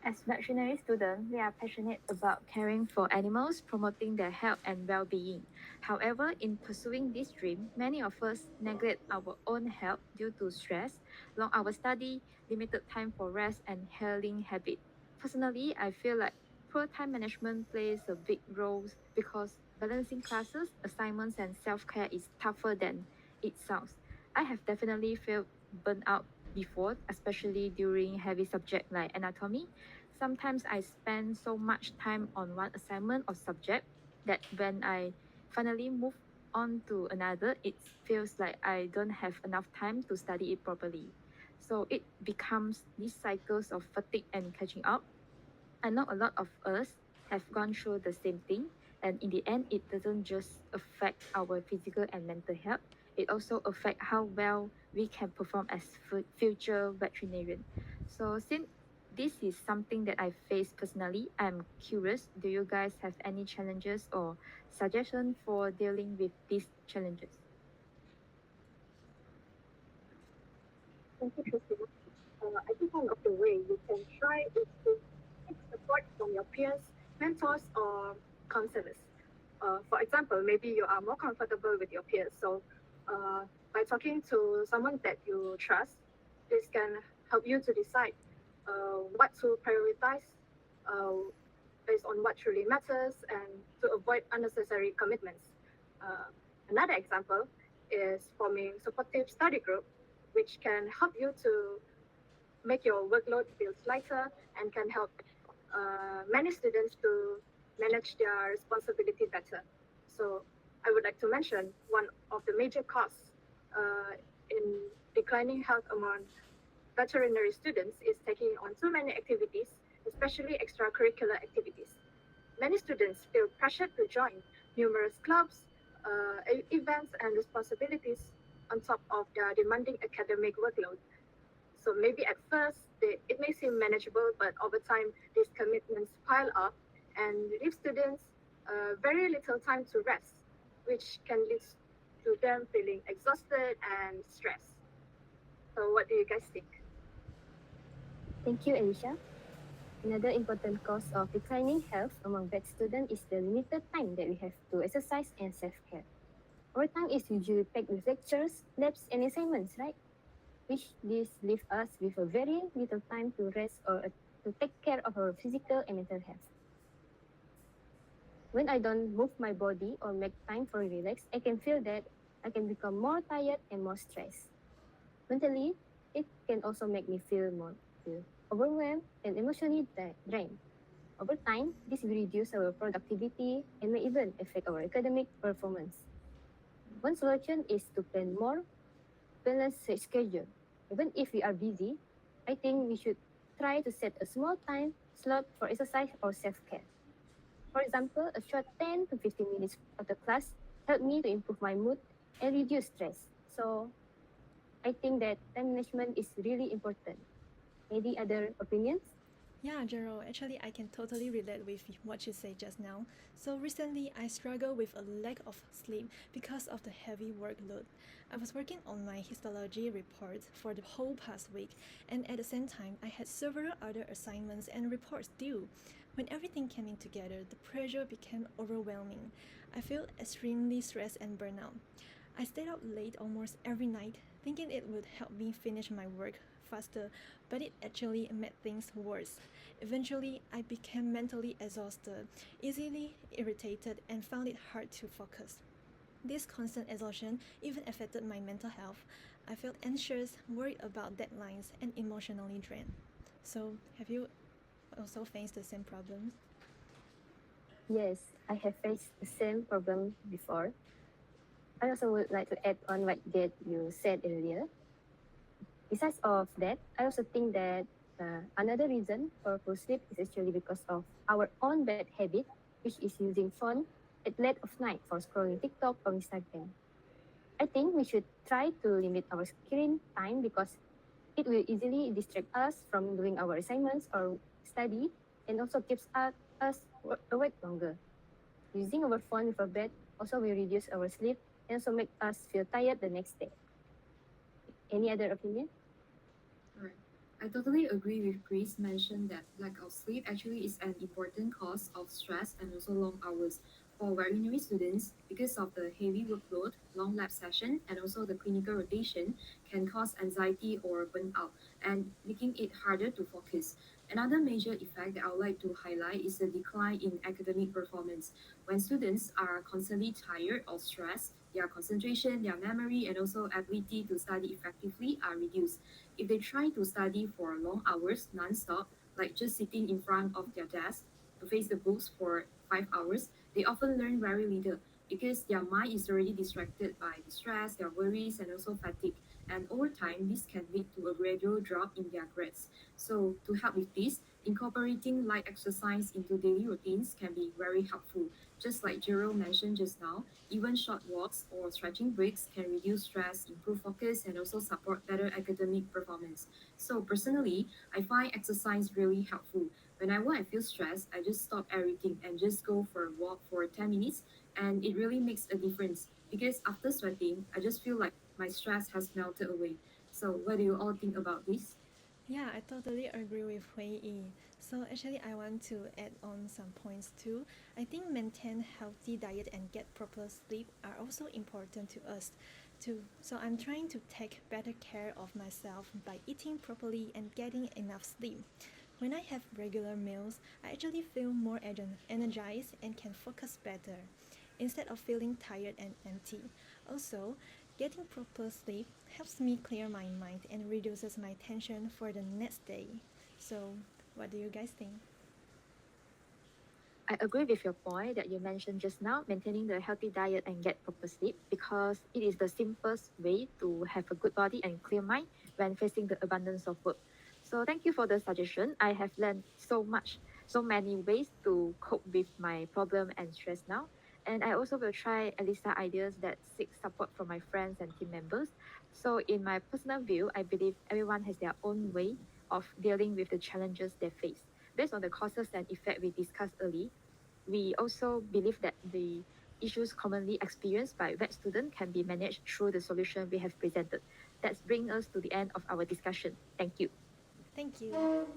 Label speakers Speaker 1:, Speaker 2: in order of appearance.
Speaker 1: As veterinary students, we are passionate about caring for animals, promoting their health and well-being. However, in pursuing this dream, many of us neglect our own health due to stress, long hour study, limited time for rest, and healing habit. Personally, I feel like poor time management plays a big role because balancing classes, assignments, and self-care is tougher than it sounds. I have definitely felt burnt out before, especially during heavy subject like anatomy. Sometimes I spend so much time on one assignment or subject that when I finally move on to another, it feels like I don't have enough time to study it properly. So it becomes these cycles of fatigue and catching up. I know a lot of us have gone through the same thing, and in the end, it doesn't just affect our physical and mental health, it also affects how well we can perform as future veterinarian. So since this is something that I face personally, I'm curious, do you guys have any challenges or suggestions for dealing with these challenges?
Speaker 2: Thank you, Christina. I think one of the way you can try is to seek support from your peers, mentors, or counselors. For example, maybe you are more comfortable with your peers. So, by talking to someone that you trust, this can help you to decide what to prioritize uh, based on what truly matters and to avoid unnecessary commitments. Uh, Another example is forming supportive study group, which can help you to make your workload feels lighter and can help many students to manage their responsibility better. So I would like to mention one of the major causes in declining health among veterinary students is taking on too many activities, especially extracurricular activities. Many students feel pressured to join numerous clubs, events, and responsibilities on top of their demanding academic workload. So maybe at first it may seem manageable, but over time these commitments pile up and leave students very little time to rest, which can lead to them feeling exhausted and stressed. So what do you guys think?
Speaker 3: Thank you, Ellysha. Another important cause of declining health among vet students is the limited time that we have to exercise and self-care. Our time is usually packed with lectures, labs, and assignments, right? Which this leaves us with a very little time to rest or to take care of our physical and mental health. When I don't move my body or make time for relax, I can feel that I can become more tired and more stressed. Mentally, it can also make me feel overwhelmed and emotionally drained. Over time, this will reduce our productivity and may even affect our academic performance. One solution is to plan more balanced schedule. Even if we are busy, I think we should try to set a small time slot for exercise or self-care. For example, a short 10 to 15 minutes after class helped me to improve my mood and reduce stress. So I think that time management is really important. Any other opinions?
Speaker 4: Yeah, Gerald, actually, I can totally relate with what you said just now. So, recently, I struggle with a lack of sleep because of the heavy workload. I was working on my histology report for the whole past week, and at the same time, I had several other assignments and reports due. When everything came in together, the pressure became overwhelming. I feel extremely stressed and burnout. I stayed up late almost every night, thinking it would help me finish my work faster, but it actually made things worse. Eventually, I became mentally exhausted, easily irritated, and found it hard to focus. This constant exhaustion even affected my mental health. I felt anxious, worried about deadlines, and emotionally drained. So, have you also faced the same problems?
Speaker 3: Yes, I have faced the same problem before. I also would like to add on what that you said earlier. Besides of that, I also think that another reason for poor sleep is actually because of our own bad habit, which is using phone at late of night for scrolling TikTok or Instagram. I think we should try to limit our screen time because it will easily distract us from doing our assignments or study and also keeps us awake longer. Using our phone before bed also will reduce our sleep and also make us feel tired the next day. Any other opinion?
Speaker 5: All right. I totally agree with Chris mentioned that lack of sleep actually is an important cause of stress and also long hours. For veterinary students, because of the heavy workload, long lab session, and also the clinical rotation can cause anxiety or burnout and making it harder to focus. Another major effect that I would like to highlight is the decline in academic performance. When students are constantly tired or stressed, their concentration, their memory, and also ability to study effectively are reduced. If they try to study for long hours non-stop, like just sitting in front of their desk to face the books for 5 hours, they often learn very little because their mind is already distracted by the stress, their worries, and also fatigue. And over time, this can lead to a gradual drop in their grades. So, to help with this, incorporating light exercise into daily routines can be very helpful. Just like Gerald mentioned just now, even short walks or stretching breaks can reduce stress, improve focus, and also support better academic performance. So, personally, I find exercise really helpful. Whenever I feel stressed, I just stop everything and just go for a walk for 10 minutes, and it really makes a difference because after sweating, I just feel like my stress has melted away. So, what do you all think about this?
Speaker 4: Yeah, I totally agree with Hui Yi. So actually, I want to add on some points too. I think maintain healthy diet and get proper sleep are also important to us too. So I'm trying to take better care of myself by eating properly and getting enough sleep. When I have regular meals, I actually feel more energized and can focus better instead of feeling tired and empty. Also, getting proper sleep helps me clear my mind and reduces my tension for the next day. So, what do you guys think?
Speaker 1: I agree with your point that you mentioned just now, maintaining the healthy diet and get proper sleep, because it is the simplest way to have a good body and clear mind when facing the abundance of work. So thank you for the suggestion. I have learned so much, so many ways to cope with my problem and stress now. And I also will try Ellysha ideas that seek support from my friends and team members. So in my personal view, I believe everyone has their own way of dealing with the challenges they face. Based on the causes and effect we discussed early, we also believe that the issues commonly experienced by vet students can be managed through the solution we have presented. That's bring us to the end of our discussion. Thank you.
Speaker 4: Thank you.